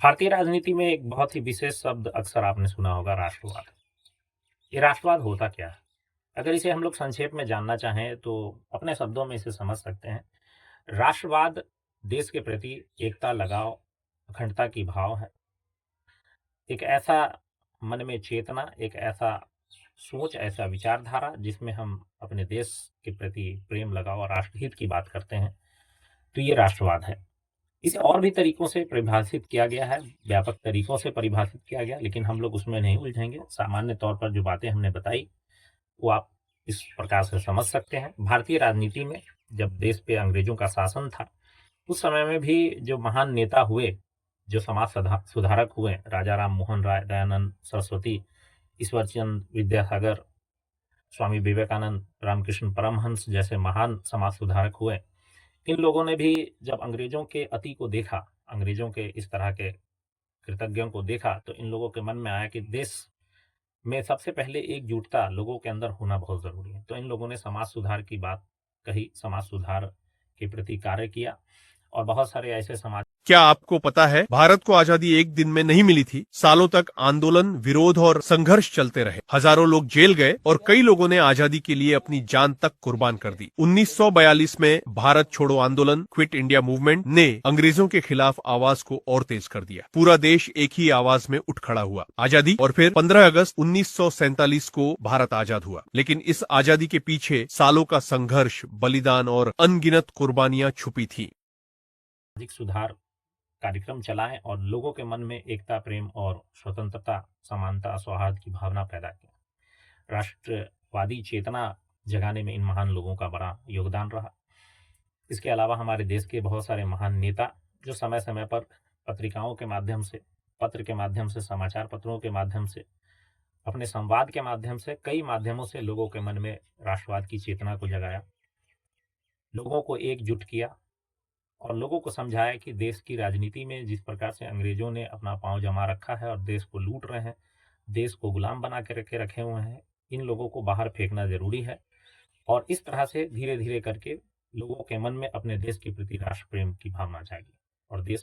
भारतीय राजनीति में एक बहुत ही विशेष शब्द अक्सर आपने सुना होगा, राष्ट्रवाद। ये राष्ट्रवाद होता क्या है? अगर इसे हम लोग संक्षेप में जानना चाहें तो अपने शब्दों में इसे समझ सकते हैं। राष्ट्रवाद देश के प्रति एकता, लगाव, अखंडता की भाव है। एक ऐसा मन में चेतना, एक ऐसा सोच, ऐसा विचारधारा जिसमें हम अपने देश के प्रति प्रेम, लगाव और राष्ट्रहित की बात करते हैं, तो ये राष्ट्रवाद है। इसे और भी तरीकों से परिभाषित किया गया है, व्यापक तरीकों से परिभाषित किया गया, लेकिन हम लोग उसमें नहीं उलझेंगे। सामान्य तौर पर जो बातें हमने बताई, वो आप इस प्रकार से समझ सकते हैं। भारतीय राजनीति में जब देश पे अंग्रेजों का शासन था, उस समय में भी जो महान नेता हुए, जो समाज सुधारक हुए, राजा राम मोहन राय, दयानंद सरस्वती, ईश्वरचंद विद्यासागर, स्वामी विवेकानंद, रामकृष्ण परमहंस जैसे महान समाज सुधारक हुए। इन लोगों ने भी जब अंग्रेजों के अति को देखा, अंग्रेजों के इस तरह के कृतज्ञों को देखा, तो इन लोगों के मन में आया कि देश में सबसे पहले एकजुटता लोगों के अंदर होना बहुत ज़रूरी है। तो इन लोगों ने समाज सुधार की बात कही, समाज सुधार के प्रति कार्य किया और बहुत सारे ऐसे समाज। क्या आपको पता है भारत को आजादी एक दिन में नहीं मिली थी। सालों तक आंदोलन, विरोध और संघर्ष चलते रहे। हजारों लोग जेल गए और कई लोगों ने आजादी के लिए अपनी जान तक कुर्बान कर दी। 1942 में भारत छोड़ो आंदोलन, क्विट इंडिया मूवमेंट ने अंग्रेजों के खिलाफ आवाज को और तेज कर दिया। पूरा देश एक ही आवाज में उठ खड़ा हुआ, आजादी। और फिर 15 अगस्त 1947 को भारत आजाद हुआ। लेकिन इस आजादी के पीछे सालों का संघर्ष, बलिदान और अनगिनत कुर्बानियां छुपी थी। सामाजिक सुधार कार्यक्रम चलाएं और लोगों के मन में एकता, प्रेम और स्वतंत्रता, समानता, सौहार्द की भावना पैदा की। राष्ट्रवादी चेतना जगाने में इन महान लोगों का बड़ा योगदान रहा। इसके अलावा हमारे देश के बहुत सारे महान नेता जो समय समय पर पत्रिकाओं के माध्यम से, पत्र के माध्यम से, समाचार पत्रों के माध्यम से, अपने संवाद के माध्यम से, कई माध्यमों से लोगों के मन में राष्ट्रवाद की चेतना को जगाया, लोगों को एकजुट किया और लोगों को समझाया कि देश की राजनीति में जिस प्रकार से अंग्रेजों ने अपना पांव जमा रखा है और देश को लूट रहे हैं, देश को गुलाम बना के रखे हुए हैं, इन लोगों को बाहर फेंकना जरूरी है। और इस तरह से धीरे धीरे करके लोगों के मन में अपने देश के प्रति राष्ट्र प्रेम की भावना जागी और देश